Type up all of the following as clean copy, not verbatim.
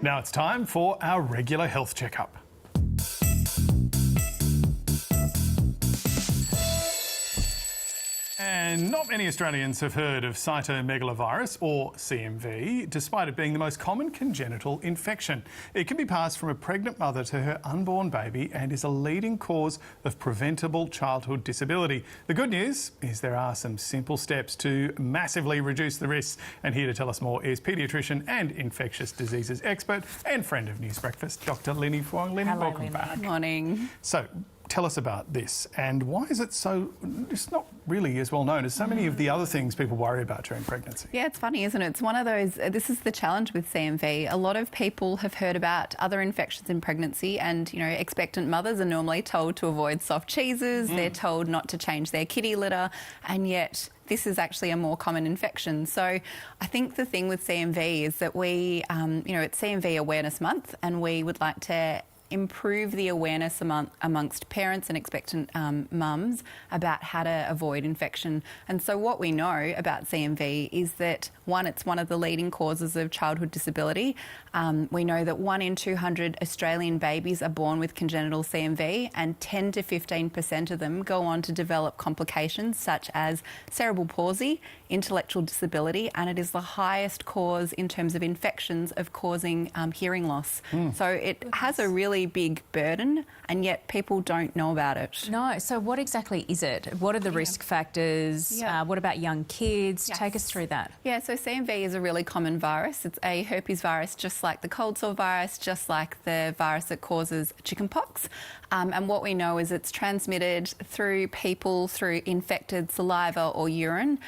Now it's time for our regular health checkup. And not many Australians have heard of cytomegalovirus, or CMV, despite it being the most common congenital infection. It can be passed from a pregnant mother to her unborn baby and is a leading cause of preventable childhood disability. The good news is there are some simple steps to massively reduce the risks. And here to tell us more is paediatrician and infectious diseases expert and friend of News Breakfast, Dr. Linny Fuang. Linny, welcome back. Good morning. So, tell us about this and why is it so, it's not really as well known as so many of the other things people worry about during pregnancy. Yeah, it's funny, isn't it? It's one of those, this is the challenge with CMV. A lot of people have heard about other infections in pregnancy and, you know, expectant mothers are normally told to avoid soft cheeses, they're told not to change their kitty litter, and yet this is actually a more common infection. So I think the thing with CMV is that we, you know, it's CMV Awareness Month and we would like to improve the awareness amongst parents and expectant mums about how to avoid infection. And so what we know about CMV is that, one, it's one of the leading causes of childhood disability. We know that 1 in 200 Australian babies are born with congenital CMV and 10 to 15% of them go on to develop complications such as cerebral palsy, intellectual disability, and it is the highest cause in terms of infections of causing hearing loss. So it has a really big burden and yet people don't know about it. No, so what exactly is it? What are the risk factors? What about young kids? Take us through that. Yeah, so CMV is a really common virus. It's a herpes virus just like the cold sore virus, just like the virus that causes chickenpox. And what we know is it's transmitted through people through infected saliva or urine.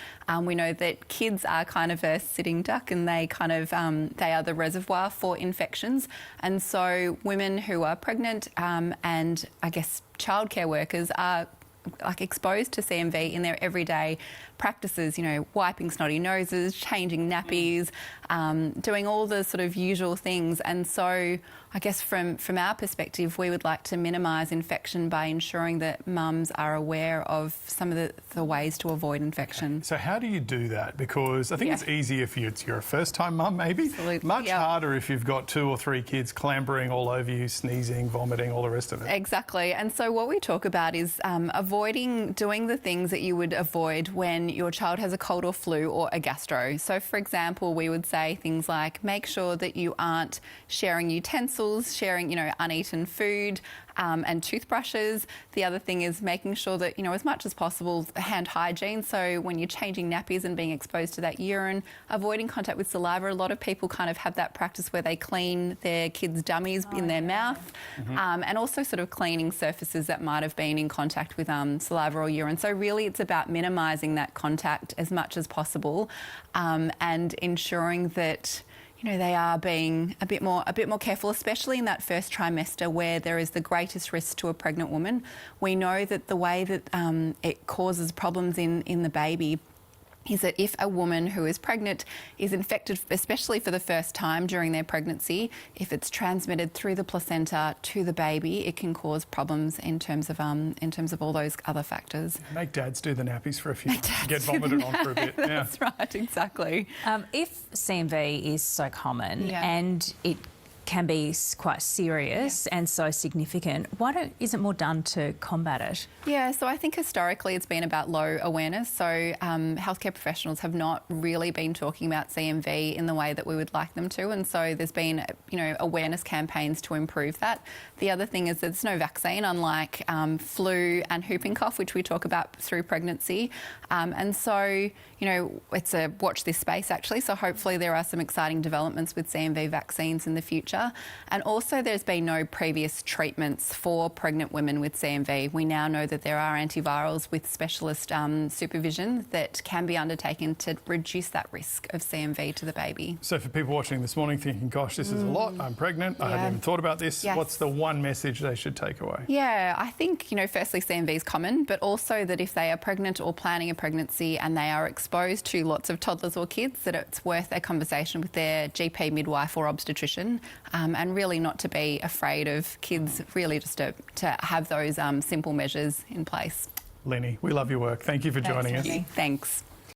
We know that kids are kind of a sitting duck and they kind of, they are the reservoir for infections. And so women who are pregnant and I guess childcare workers are like exposed to CMV in their everyday practices, you know, wiping snotty noses, changing nappies, doing all the sort of usual things. And so I guess from our perspective, we would like to minimise infection by ensuring that mums are aware of some of the ways to avoid infection. Okay. So how do you do that? Because I think it's easy if you're a first-time mum, maybe. Absolutely. Much harder if you've got 2 or 3 kids clambering all over you, sneezing, vomiting, all the rest of it. Exactly. And so what we talk about is avoiding doing the things that you would avoid when your child has a cold or flu or a gastro. So for example, we would say things like make sure that you aren't sharing utensils, sharing, you know, uneaten food and toothbrushes. The other thing is making sure that, you know, as much as possible, hand hygiene. So when you're changing nappies and being exposed to that urine, avoiding contact with saliva. A lot of people kind of have that practice where they clean their kids' dummies in their mouth and also sort of cleaning surfaces that might have been in contact with saliva or urine. So really it's about minimising that contact as much as possible and ensuring that, you know, they are being a bit more careful, especially in that first trimester where there is the greatest risk to a pregnant woman. We know that the way that it causes problems in the baby is that if a woman who is pregnant is infected, especially for the first time during their pregnancy, if it's transmitted through the placenta to the baby, it can cause problems in terms of all those other factors. Make dads do the nappies for a few months, get vomited on for a bit. That's right, exactly. If CMV is so common and it can be quite serious and so significant, why isn't more done to combat it? Yeah, so I think historically it's been about low awareness. So healthcare professionals have not really been talking about CMV in the way that we would like them to, and so there's been, you know, awareness campaigns to improve that. The other thing is there's no vaccine, unlike flu and whooping cough, which we talk about through pregnancy. And so, you know, it's a watch this space actually. So hopefully there are some exciting developments with CMV vaccines in the future. And also there's been no previous treatments for pregnant women with CMV. We now know that there are antivirals with specialist supervision that can be undertaken to reduce that risk of CMV to the baby. So for people watching this morning thinking, gosh, this is a lot, I'm pregnant, I haven't even thought about this, what's the one message they should take away? Yeah, I think, you know, firstly CMV is common, but also that if they are pregnant or planning a pregnancy and they are exposed to lots of toddlers or kids, that it's worth a conversation with their GP, midwife or obstetrician. And really not to be afraid of kids, really just to have those simple measures in place. Lenny, we love your work. Thank you for joining us. Thanks.